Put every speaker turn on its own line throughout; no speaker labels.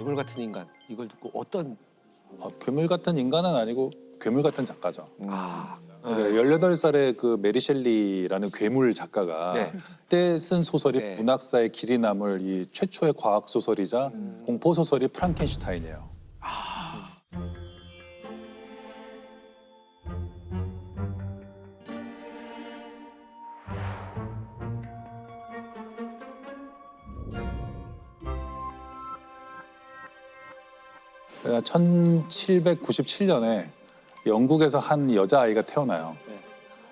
괴물 같은 인간 이걸 듣고 어떤
괴물 같은 인간은 아니고 괴물 같은 작가죠.
아
18살의 그 메리 셸리라는 괴물 작가가
네.
그때 쓴 소설이
네.
문학사의 길이 남을 이 최초의 과학 소설이자 공포 소설이 프랑켄슈타인이에요. 그러니까 1797년에 영국에서 한 여자아이가 태어나요.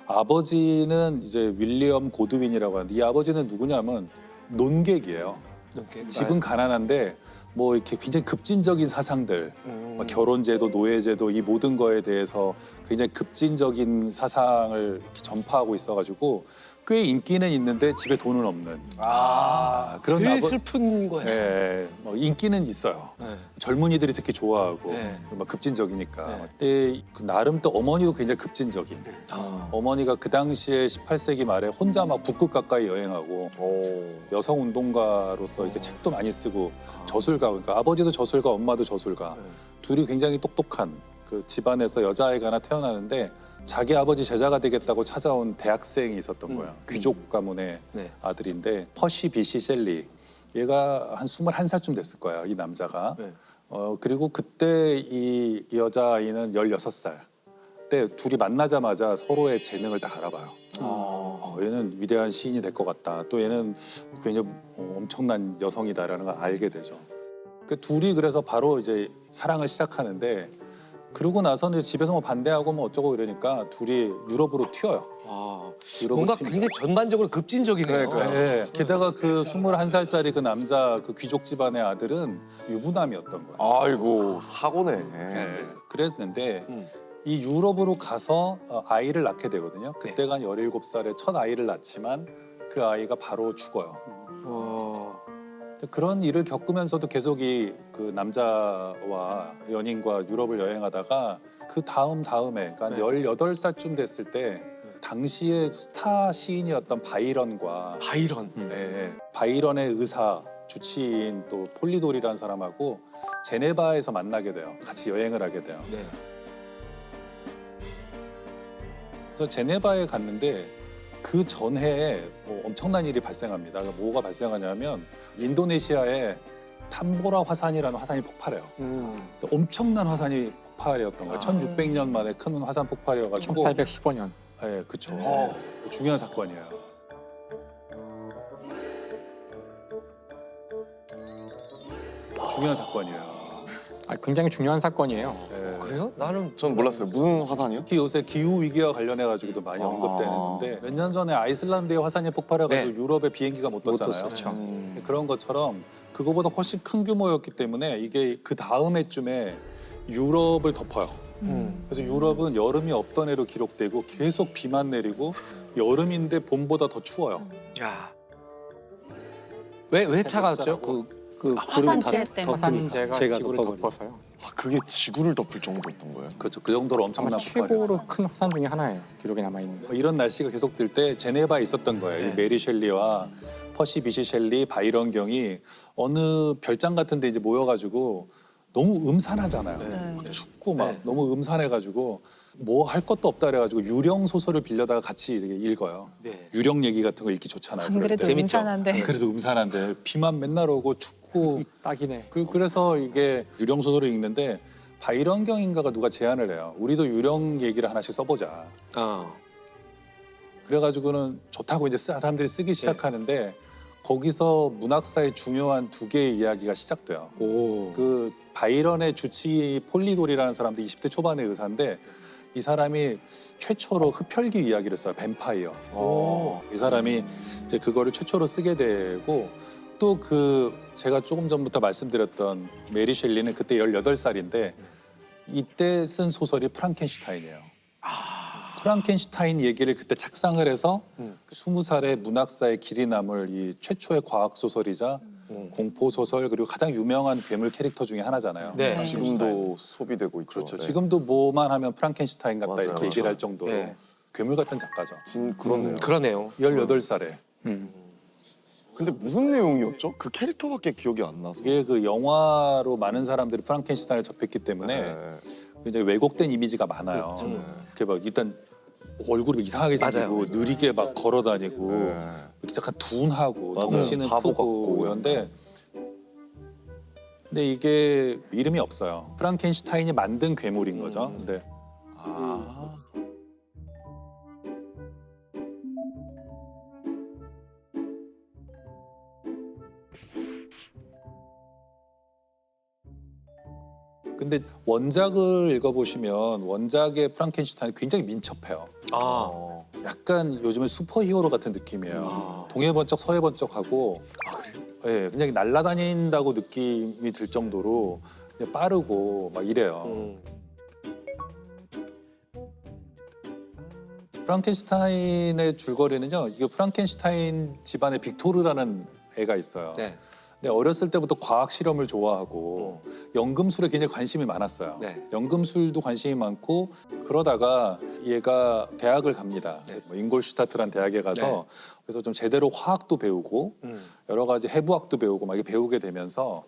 아버지는 이제 윌리엄 고드윈이라고 하는데 이 아버지는 누구냐면 논객이에요.
이렇게
집은 가난한데 뭐 이렇게 굉장히 급진적인 사상들, 막 결혼제도, 노예제도 이 모든 거에 대해서 굉장히 급진적인 사상을 이렇게 전파하고 있어가지고 꽤 인기는 있는데 집에 돈은 없는 그런
제일 슬픈 거예요.
예, 뭐 인기는 있어요.
네.
젊은이들이 특히 좋아하고
네.
막 급진적이니까.
네.
근데 그 나름 또 어머니도 굉장히 급진적인. 어머니가 그 당시에 18세기 말에 혼자 막 북극 가까이 여행하고 여성 운동가로서 이렇게 책도 많이 쓰고 저술가, 그러니까 아버지도 저술가, 엄마도 저술가. 둘이 굉장히 똑똑한 그 집안에서 여자아이가 하나 태어나는데 자기 아버지 제자가 되겠다고 찾아온 대학생이 있었던 거예요. 귀족 가문의
네.
아들인데 퍼시 비시 셸리. 얘가 한 21살쯤 됐을 거예요, 이 남자가.
네.
그리고 그때 이 여자아이는 16살. 그때 둘이 만나자마자 서로의 재능을 다 알아봐요. 얘는 위대한 시인이 될 것 같다. 또 얘는 굉장히 엄청난 여성이다라는 걸 알게 되죠. 그 둘이 그래서 바로 이제 사랑을 시작하는데 그러고 나서는 집에서 뭐 반대하고 뭐 어쩌고 이러니까 둘이 유럽으로 튀어요. 유럽으로
뭔가
튀니까.
굉장히 전반적으로 급진적이네요.
네. 게다가 그 21살짜리 그 남자 그 귀족 집안의 아들은 유부남이었던 거예요.
아이고 사고네.
네. 그랬는데 이 유럽으로 가서 아이를 낳게 되거든요. 그때가 한 17살에 첫 아이를 낳지만 그 아이가 바로 죽어요. 그런 일을 겪으면서도 계속 이 그 남자와 연인과 유럽을 여행하다가 그 다음에 그러니까 한 18살쯤 됐을 때 당시의 스타 시인이었던 바이런과
바이런.
바이런의 의사 주치인 또 폴리돌이라는 사람하고 제네바에서 만나게 돼요. 같이 여행을 하게 돼요.
네.
그래서 제네바에 갔는데 그 전해에 뭐 엄청난 일이 발생합니다. 그러니까 뭐가 발생하냐면 인도네시아에 탐보라 화산이라는 화산이 폭발해요. 또 엄청난 화산이 폭발이었던 거예요. 1600년 만에 큰 화산 폭발이어가지고
1815년.
네, 그렇죠. 중요한 사건이에요. 중요한 사건이에요.
굉장히 중요한 사건이에요.
네.
그래요? 나는
전 몰랐어요. 무슨 화산이요?
특히 요새 기후 위기와 관련해가지고도 많이 언급되는데 몇 년 전에 아이슬란드에 화산이 폭발해가지고 유럽에 비행기가 못 떴잖아요.
그렇죠.
그런 것처럼 그거보다 훨씬 큰 규모였기 때문에 이게 그 다음 해쯤에 유럽을 덮어요. 그래서 유럽은 여름이 없던 해로 기록되고 계속 비만 내리고 여름인데 봄보다 더 추워요.
야. 왜 차가웠죠?
그
화산재 때문에.
화산재가
제가
지구를
덮어버린.
덮어서요.
그게 지구를 덮을 정도였던 거예요?
그렇죠. 그 정도로
아마
엄청난 폭발이었어요.
최고로 큰 화산 중에 하나예요. 기록에 남아 있는.
이런 날씨가 계속될 때 제네바에 있었던 거예요. 이 메리 셸리와 퍼시 비시 셸리, 바이런 경이 어느 별장 같은 데 이제 모여가지고 너무 음산하잖아요.
네.
춥고 막 너무 음산해가지고 뭐 할 것도 없다 그래가지고 유령 소설을 빌려다가 같이 이렇게 읽어요.
네.
유령 얘기 같은 거 읽기 좋잖아요.
안
그럴
그래도
때.
재밌죠?
음산한데.
그래도 음산한데 비만 맨날 오고 춥고
딱이네.
그래서 이게 유령 소설을 읽는데 바이런 경인가가 누가 제안을 해요. 우리도 유령 얘기를 하나씩 써보자. 그래가지고는 좋다고 이제 사람들이 쓰기 시작하는데 거기서 문학사의 중요한 두 개의 이야기가 시작돼요. 그 바이런의 주치 폴리돌이라는 사람도 20대 초반의 의사인데 이 사람이 최초로 흡혈귀 이야기를 써요. 뱀파이어. 이 사람이 이제 그거를 최초로 쓰게 되고 또 그 제가 조금 전부터 말씀드렸던 메리 셸리는 그때 18살인데 이때 쓴 소설이 프랑켄슈타인이에요. 프랑켄슈타인 얘기를 그때 착상을 해서 20살의 문학사의 길이 남을 이 최초의 과학 소설이자 공포 소설 그리고 가장 유명한 괴물 캐릭터 중에 하나잖아요.
네.
프랑켄슈타인.
지금도 소비되고 있죠.
그렇죠.
네.
지금도 뭐만 하면 프랑켄슈타인 같다
맞아요,
이렇게 얘기를
맞아요.
할 정도로
네.
괴물 같은 작가죠.
그렇네요.
그러네요.
18살에.
근데 무슨 내용이었죠? 그 캐릭터밖에 기억이 안 나서.
이게 그 영화로 많은 사람들이 프랑켄슈타인을 접했기 때문에
네.
굉장히 왜곡된 이미지가 많아요. 이렇게 막 일단 얼굴이 이상하게 생기고
맞아요.
느리게 막 걸어다니고
네.
이렇게 약간 둔하고
맞아요.
덩치는
바보
크고
같고.
이런데 근데 이게 이름이 없어요. 프랑켄슈타인이 만든 괴물인 거죠. 근데
아.
근데 원작을 읽어보시면 원작의 프랑켄슈타인이 굉장히 민첩해요.
아,
약간 요즘은 슈퍼히어로 같은 느낌이에요. 동해번쩍 서해번쩍하고 예, 굉장히 날아다닌다고 느낌이 들 정도로 그냥 빠르고 막 이래요. 프랑켄슈타인의 줄거리는요. 이게 프랑켄슈타인 집안에 빅토르라는 애가 있어요.
네.
근데 어렸을 때부터 과학 실험을 좋아하고 연금술에 굉장히 관심이 많았어요.
네.
연금술도 관심이 많고 그러다가 얘가 대학을 갑니다.
네.
뭐 잉골슈타트라는 대학에 가서
네.
그래서 좀 제대로 화학도 배우고 여러 가지 해부학도 배우고 막 이렇게 배우게 되면서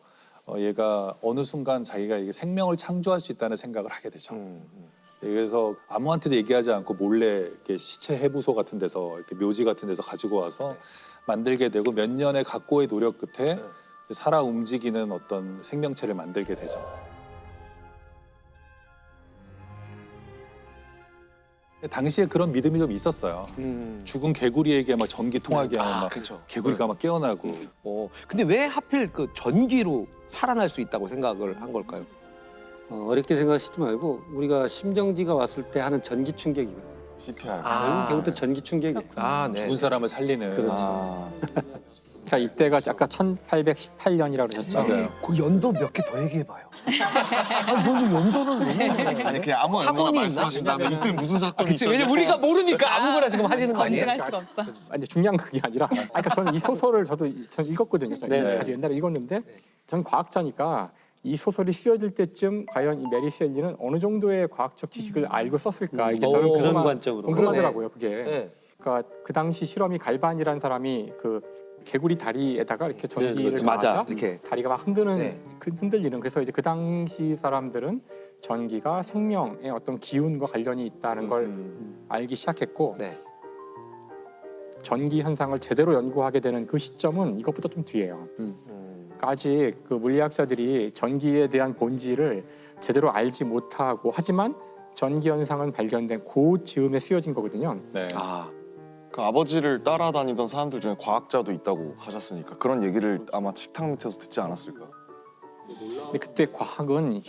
얘가 어느 순간 자기가 이게 생명을 창조할 수 있다는 생각을 하게 되죠. 그래서 아무한테도 얘기하지 않고 몰래 이렇게 시체 해부소 같은 데서 이렇게 묘지 같은 데서 가지고 와서 만들게 되고 몇 년의 각고의 노력 끝에 살아 움직이는 어떤 생명체를 만들게 되죠. 당시에 그런 믿음이 좀 있었어요. 죽은 개구리에게 막 전기 통하게 하면 막
그렇죠.
개구리가 막 깨어나고.
근데 왜 하필 그 전기로 살아날 수 있다고 생각을 한 걸까요?
어렵게 생각하시지 말고 우리가 심정지가 왔을 때 하는 전기 충격이거든요.
CPR.
결국부터 전기 충격이에요.
네.
죽은 사람을 살리는.
그렇죠.
아.
자, 이때가 아까 1818년이라고 그러셨죠?
맞아요.
그 연도 몇 개 더 얘기해봐요. 아니, 너무 연도를 너무.
아니 그냥 아무 연도나
학원이
말씀하신
있나?
다음에 이때 무슨 사건이
그치,
있었냐.
왜냐면 우리가 모르니까 아무거나 지금 하시는 거 아니에요?
검증할 수가 없어.
아니 중요한 그게 아니라 그러니까 저는 이 소설을 저는 읽었거든요.
네.
아주 옛날에 읽었는데 전 과학자니까 이 소설이 쓰여질 때쯤 과연 이 메리 셸리는 어느 정도의 과학적 지식을 알고 썼을까 이게 저는
오,
그런 관점으로.
궁금하더라고요. 그게.
네.
그러니까 그 당시 실험이 갈반이라는 사람이 그 개구리 다리에다가 이렇게 전기를
그렇죠. 맞아.
가하자
이렇게.
다리가 막 흔들리는 그래서 이제 그 당시 사람들은 전기가 생명의 어떤 기운과 관련이 있다는 걸 알기 시작했고
네.
전기 현상을 제대로 연구하게 되는 그 시점은 이것보다 좀 뒤에요. 그러니까 아직 그 물리학자들이 전기에 대한 본질을 제대로 알지 못하고 하지만 전기 현상은 발견된 그 즈음에 쓰여진 거거든요.
네.
그 아버지를 따라다니던 사람들 중에 과학자도 있다고 하셨으니까 그런 얘기를 아마 식탁 밑에서 듣지 않았을까.
근데 그때 과학은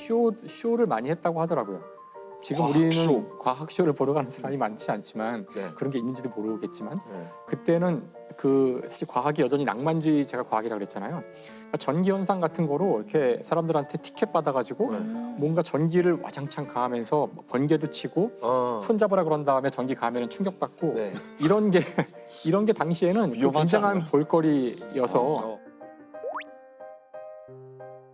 쇼를 많이 했다고 하더라고요. 지금
과학쇼.
우리는 과학쇼를 보러 가는 사람이 많지 않지만
네.
그런 게 있는지도 모르겠지만
네.
그때는 그 사실 과학이 여전히 낭만주의 제가 과학이라고 그랬잖아요. 그러니까 전기 현상 같은 거로 이렇게 사람들한테 티켓 받아가지고 뭔가 전기를 와장창 가하면서 번개도 치고 손잡으라 그런 다음에 전기 가하면 충격받고
네.
이런 게 당시에는 그
위험하지
굉장한
않아요?
볼거리여서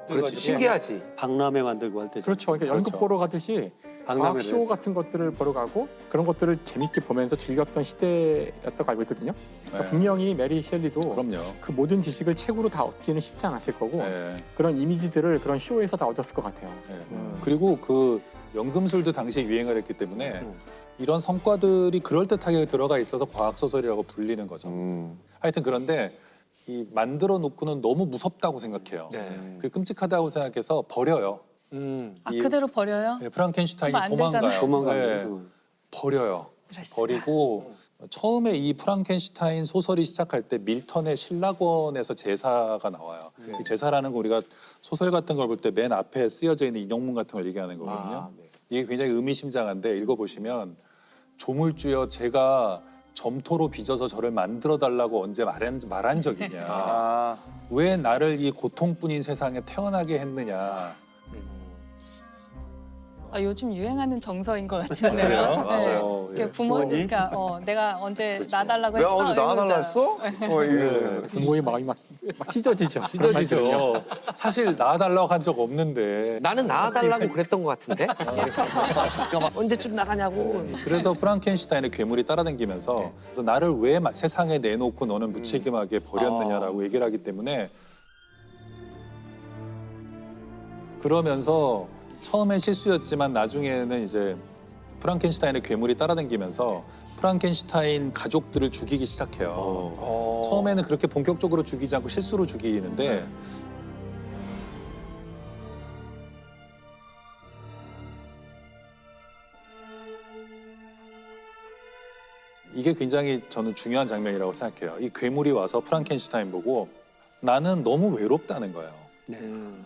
그렇지. 신기하지.
박람회 만들고 할 때.
그렇죠. 그러니까 연극
그렇죠.
보러 가듯이
박람회를
과학쇼
했어요.
같은 것들을 보러 가고 그런 것들을 재밌게 보면서 즐겼던 시대였다고 알고 있거든요. 그러니까
네.
분명히 메리 셸리도
그럼요.
그 모든 지식을 책으로 다 얻기는 쉽지 않았을 거고
네.
그런 이미지들을 그런 쇼에서 다 얻었을 것 같아요.
네. 그리고 그 연금술도 당시에 유행을 했기 때문에 이런 성과들이 그럴듯하게 들어가 있어서 과학소설이라고 불리는 거죠. 하여튼 그런데 이 만들어 놓고는 너무 무섭다고 생각해요.
네.
그리고 끔찍하다고 생각해서 버려요.
아,
이-
그대로 버려요?
네, 프랑켄슈타인이
그러면 안 되잖아요.
도망가요.
도망가는
네, 버려요.
이럴 수가.
버리고 처음에 이 프랑켄슈타인 소설이 시작할 때 밀턴의 신라권에서 제사가 나와요. 이 제사라는 거 우리가 소설 같은 걸 볼 때 맨 앞에 쓰여져 있는 인용문 같은 걸 얘기하는 거거든요. 이게 굉장히 의미심장한데 읽어보시면 조물주여 제가 점토로 빚어서 저를 만들어 달라고 언제 말한 적이냐.
아.
왜 나를 이 고통뿐인 세상에 태어나게 했느냐.
아, 요즘 유행하는 정서인 것 같은데요.
그래요?
네.
예.
부모, 그러니까 내가 언제 놔달라고
내가
했어?
언제 나와달라
이러면서.
했어? 이게
부모의 마음이 막 찢어지죠.
찢어지죠. 사실 낳아달라고 한 적 없는데.
나는 나와달라고 그랬던 것 같은데. 언제쯤 나가냐고.
그래서 프랑켄슈타인의 괴물이 따라다니면서 그래서 나를 왜 세상에 내놓고 너는 무책임하게 버렸느냐라고 얘기를 하기 때문에 그러면서 처음엔 실수였지만 나중에는 이제 프랑켄슈타인의 괴물이 따라다니면서 프랑켄슈타인 가족들을 죽이기 시작해요. 처음에는 그렇게 본격적으로 죽이지 않고 실수로 죽이는데 이게 굉장히 저는 중요한 장면이라고 생각해요. 이 괴물이 와서 프랑켄슈타인 보고 나는 너무 외롭다는 거예요.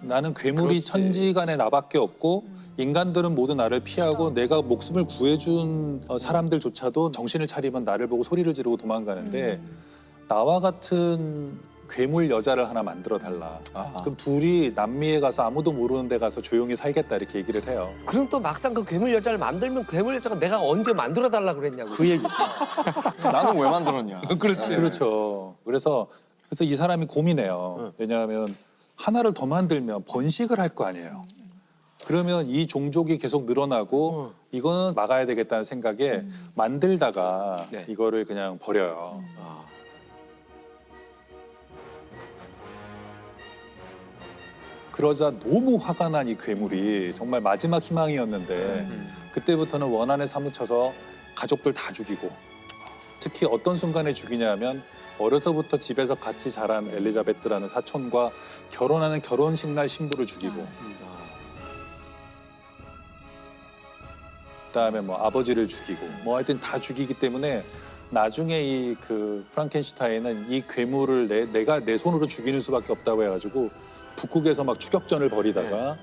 나는 괴물이 천지간에 나밖에 없고 인간들은 모두 나를 피하고 내가 목숨을 구해준 사람들조차도 정신을 차리면 나를 보고 소리를 지르고 도망가는데 나와 같은 괴물 여자를 하나 만들어 달라. 그럼 둘이 남미에 가서 아무도 모르는 데 가서 조용히 살겠다 이렇게 얘기를 해요.
그럼 또 막상 그 괴물 여자를 만들면 괴물 여자가 내가 언제 만들어 달라 그랬냐고. 그 얘기.
나는 왜 만들었냐.
그렇지.
그렇죠. 그래서 이 사람이 고민해요. 왜냐하면 하나를 더 만들면 번식을 할 거 아니에요. 그러면 이 종족이 계속 늘어나고 이거는 막아야 되겠다는 생각에 만들다가
네.
이거를 그냥 버려요. 그러자 너무 화가 난 이 괴물이 정말 마지막 희망이었는데 그때부터는 원한에 사무쳐서 가족들 다 죽이고 특히 어떤 순간에 죽이냐면 어려서부터 집에서 같이 자란 엘리자베트라는 사촌과 결혼하는 결혼식 날 신부를 죽이고 그다음에 뭐 아버지를 죽이고 뭐 하여튼 다 죽이기 때문에 나중에 이 그 프랑켄슈타인은 이 괴물을 내가 내 손으로 죽이는 수밖에 없다고 해가지고 북극에서 막 추격전을 벌이다가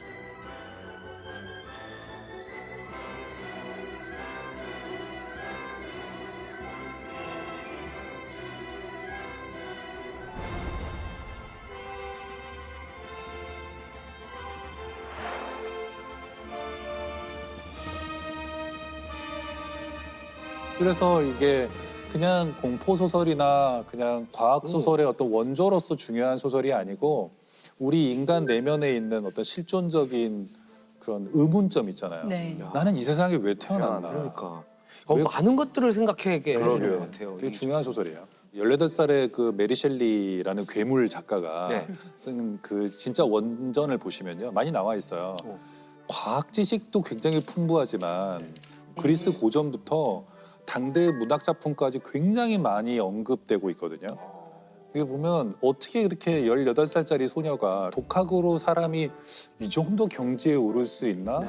그래서 이게 그냥 공포 소설이나 그냥 과학 소설의 어떤 원조로서 중요한 소설이 아니고 우리 인간 내면에 있는 어떤 실존적인 그런 의문점 있잖아요.
네.
나는 이 세상에 왜 태어났나.
그러니까. 많은 것들을 생각하게 해주는 것 같아요.
되게 중요한 소설이에요. 18살의 그 메리 셸리라는 괴물 작가가
네.
쓴 그 진짜 원전을 보시면요. 많이 나와 있어요. 과학 지식도 굉장히 풍부하지만 그리스 고전부터 당대 문학 작품까지 굉장히 많이 언급되고 있거든요. 이게 보면 어떻게 그렇게 18살짜리 소녀가 독학으로 사람이 이 정도 경지에 오를 수 있나?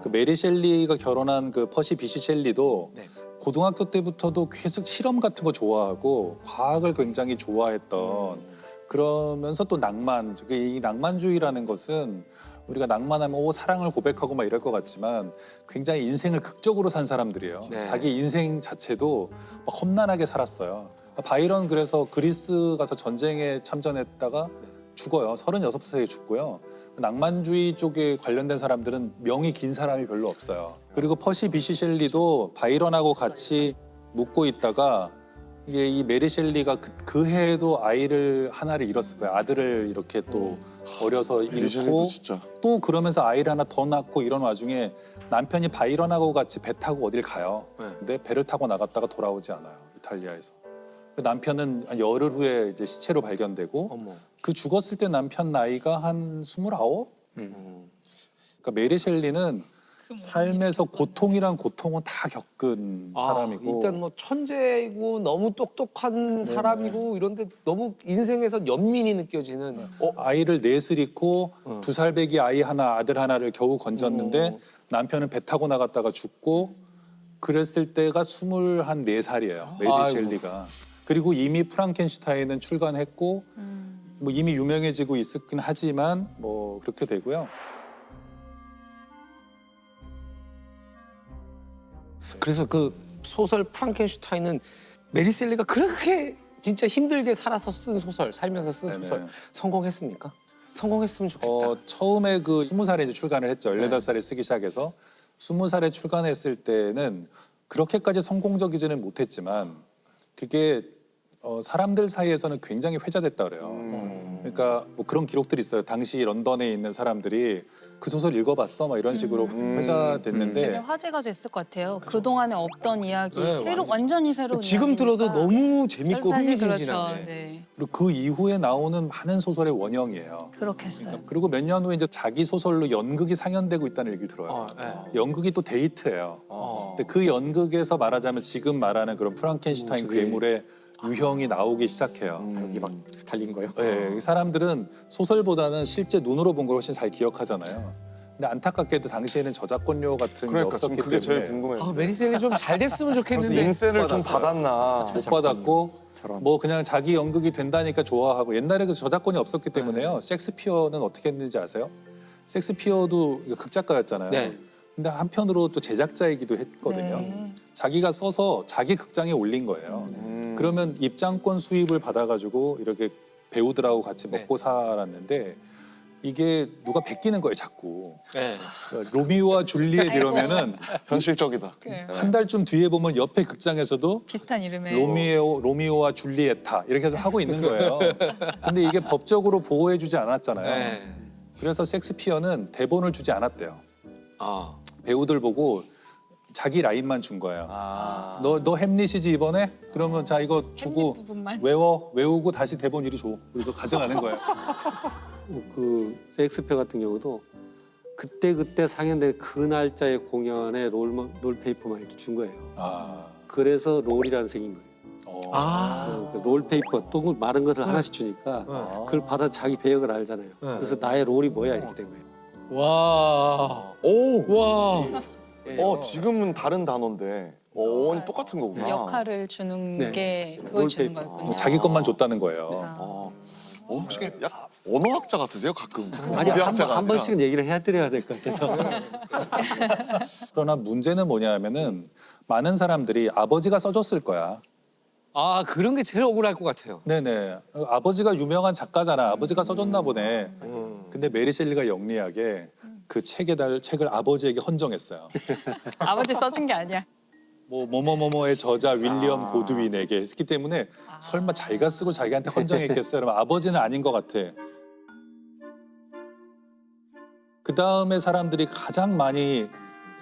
그 메리 셸리가 결혼한 그 퍼시 비시 셸리도
네.
고등학교 때부터도 계속 실험 같은 거 좋아하고 과학을 굉장히 좋아했던 그러면서 또 낭만, 이 낭만주의라는 것은 우리가 낭만하면 사랑을 고백하고 막 이럴 것 같지만 굉장히 인생을 극적으로 산 사람들이에요.
네.
자기 인생 자체도 막 험난하게 살았어요. 바이런 그래서 그리스 가서 전쟁에 참전했다가 죽어요. 36살에 죽고요. 낭만주의 쪽에 관련된 사람들은 명이 긴 사람이 별로 없어요. 그리고 퍼시 비시 셸리도 바이런하고 같이 묵고 있다가 이게 이 메리 셸리가 그 해에도 아이를 하나를 잃었을 거예요. 아들을 이렇게 또 어려서
메리 셸리도
잃고
진짜.
또 그러면서 아이를 하나 더 낳고 이런 와중에 남편이 바이런하고 같이 배 타고 어딜 가요. 근데 배를 타고 나갔다가 돌아오지 않아요. 이탈리아에서. 남편은 한 열흘 후에 이제 시체로 발견되고
어머.
그 죽었을 때 남편 나이가 한 29? 그러니까 메리 셸리는 삶에서 고통이란 고통은 다 겪은 사람이고
일단 뭐 천재이고 너무 똑똑한 사람이고 이런데 너무 인생에서 연민이 느껴지는.
아이를 넷을 잃고 2살배기 아이 하나 아들 하나를 겨우 건졌는데 남편은 배 타고 나갔다가 죽고 그랬을 때가 24살이에요. 메리
아이고.
셸리가. 그리고 이미 프랑켄슈타인은 출간했고 뭐 이미 유명해지고 있었긴 하지만 뭐 그렇게 되고요.
그래서 그 소설 프랑켄슈타인은 메리 셸리가 그렇게 진짜 힘들게 살아서 쓴 소설, 살면서 쓴
네네.
소설 성공했습니까? 성공했으면 좋겠다.
처음에 그 20살에 이제 출간을 했죠. 18살에 쓰기 시작해서 20살에 출간했을 때는 그렇게까지 성공적이지는 못했지만 그게 사람들 사이에서는 굉장히 회자됐다 그래요. 그러니까 뭐 그런 기록들이 있어요. 당시 런던에 있는 사람들이 그 소설 읽어봤어? 막 이런 식으로
되게
회자됐는데
화제가 됐을 것 같아요. 그 동안에 없던 이야기,
네,
완전히 새로운
지금 들어도
이야기니까.
너무 재밌고
사실
흥미진진한데.
그렇죠. 네.
그리고 그 이후에 나오는 많은 소설의 원형이에요.
그렇겠어요.
그리고 몇 년 후에 이제 자기 소설로 연극이 상연되고 있다는 얘기 들어요.
네.
연극이 또 데이트예요. 근데 그 연극에서 말하자면 지금 말하는 그런 프랑켄슈타인 괴물의 유형이 나오기 시작해요.
여기 막 달린 거요.
네, 이 사람들은 소설보다는 실제 눈으로 본 걸 훨씬 잘 기억하잖아요. 근데 안타깝게도 당시에는 저작권료 같은 게
그러니까 지금
없었기
그게 제일
때문에
궁금해요.
아, 메리셀리 좀 잘 됐으면
그래서
좋겠는데.
인세를 좀 받았나.
못 받았고
저런.
뭐 그냥 자기 연극이 된다니까 좋아하고 옛날에 그 저작권이 없었기 때문에요. 셰익스피어는 어떻게 했는지 아세요? 셰익스피어도 극작가였잖아요.
네.
근데 한편으로 또 제작자이기도 했거든요.
네.
자기가 써서 자기 극장에 올린 거예요. 그러면 입장권 수입을 받아가지고 이렇게 배우들하고 같이 먹고 살았는데 이게 누가 베끼는 거예요, 자꾸.
네.
로미오와 줄리엣 이러면은
현실적이다.
네.
한 달쯤 뒤에 보면 옆에 극장에서도
비슷한 이름의
로미오와 줄리엣타 이렇게 해서 하고 있는 거예요. 근데 이게 법적으로 보호해주지 않았잖아요.
네.
그래서 셰익스피어는 대본을 주지 않았대요.
아.
배우들 보고 자기 라인만 준 거예요.
아.
너 햄릿이지 이번에? 그러면 자 이거 주고
부분만.
외우고 다시 대본 이리 줘. 그래서 가져가는 거예요.
그 셰익스피어 같은 경우도 그때 상연된 그 날짜의 공연에 롤페이퍼만 이렇게 준 거예요.
아,
그래서 롤이라는 생긴 거예요.
아.
그 롤페이퍼 똥을 마른 것을 하나씩 주니까 그걸 받아 자기 배역을 알잖아요. 그래서 나의 롤이 뭐야 이렇게 된 거예요.
와.
오.
와.
지금은 다른 단어인데 어원이 똑같은 거구나.
역할을 주는
네.
게 그걸 주는
롤페이퍼.
거였군요.
자기 것만 줬다는 거예요.
혹시 약 언어학자 같으세요? 가끔.
아니
법의학자가
한
아니라.
번씩은 얘기를 해드려야 될 것 같아서.
그러나 문제는 뭐냐면은 많은 사람들이 아버지가 써줬을 거야.
아, 그런 게 제일 억울할 것 같아요.
네네. 아버지가 유명한 작가잖아. 아버지가 써줬나 보네. 근데 메리 셸리가 영리하게 그 책을 아버지에게 헌정했어요.
아버지 써준 게 아니야.
뭐 뭐뭐뭐뭐의 저자 윌리엄 고드윈에게 했기 때문에 설마 자기가 쓰고 자기한테 헌정했겠어요? 그러면 아버지는 아닌 것 같아. 그 다음에 사람들이 가장 많이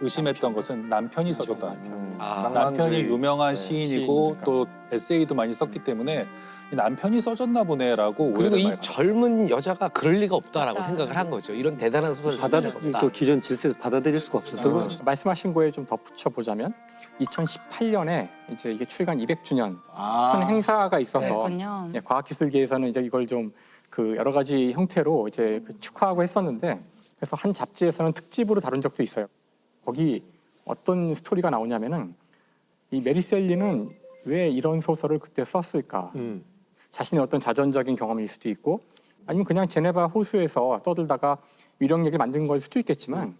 의심했던 것은 남편이 써줬다.
아,
남편이 유명한
시인,
시인이고
그러니까.
또 에세이도 많이 썼기 때문에 이 남편이 써줬나 보네라고
그리고
오해를
이
많이 받았어요.
젊은 여자가 그럴 리가 없다라고
없다.
생각을 한 거죠. 이런 대단한 소설을 쓸 리가 없다.
그 기존 질서에서 받아들일 수가 없었던 거예요.
말씀하신 거에 좀 덧붙여 보자면 2018년에 이제 이게 출간 200주년 큰 행사가 있어서
그랬군요.
예, 과학기술계에서는 이제 이걸 좀 그 여러 가지 형태로 이제 그 축하하고 했었는데 그래서 한 잡지에서는 특집으로 다룬 적도 있어요. 거기 어떤 스토리가 나오냐면은 이 메리 셸리는 왜 이런 소설을 그때 썼을까? 자신의 어떤 자전적인 경험일 수도 있고 아니면 그냥 제네바 호수에서 떠들다가 위력력을 만든 걸 수도 있겠지만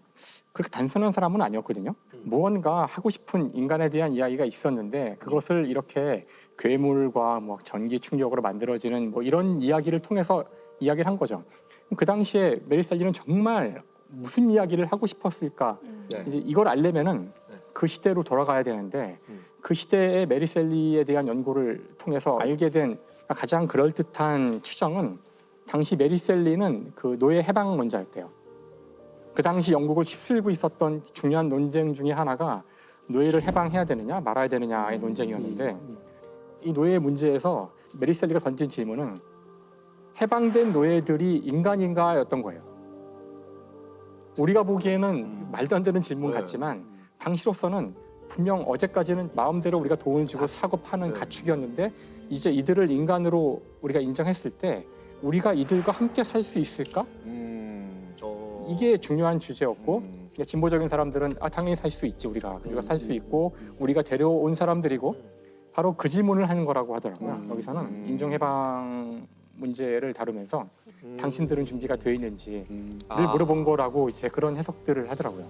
그렇게 단순한 사람은 아니었거든요. 무언가 하고 싶은 인간에 대한 이야기가 있었는데 그것을 이렇게 괴물과 뭐 전기 충격으로 만들어지는 뭐 이런 이야기를 통해서 이야기를 한 거죠. 그 당시에 메리 셸리는 정말 무슨 이야기를 하고 싶었을까? 이제 이걸 알려면은 그 시대로 돌아가야 되는데 그 시대의 메리 셸리에 대한 연구를 통해서 알게 된 가장 그럴듯한 추정은 당시 메리 셸리는 그 노예 해방론자였대요. 그 당시 영국을 휩쓸고 있었던 중요한 논쟁 중에 하나가 노예를 해방해야 되느냐 말아야 되느냐의 논쟁이었는데 이 노예 문제에서 메리 셸리가 던진 질문은 해방된 노예들이 인간인가였던 거예요. 우리가 보기에는 말도 안 되는 질문 같지만 당시로서는 분명 어제까지는 마음대로 우리가 돈을 주고 사고 파는 가축이었는데 이제 이들을 인간으로 우리가 인정했을 때 우리가 이들과 함께 살 수 있을까? 이게 중요한 주제였고 진보적인 사람들은 당연히 살 수 있지 우리가 살 수 있고 우리가 데려온 사람들이고 바로 그 질문을 하는 거라고 하더라고요. 여기서는 인종해방 문제를 다루면서 당신들은 준비가 되어 있는지를 물어본 거라고 이제 그런 해석들을 하더라고요.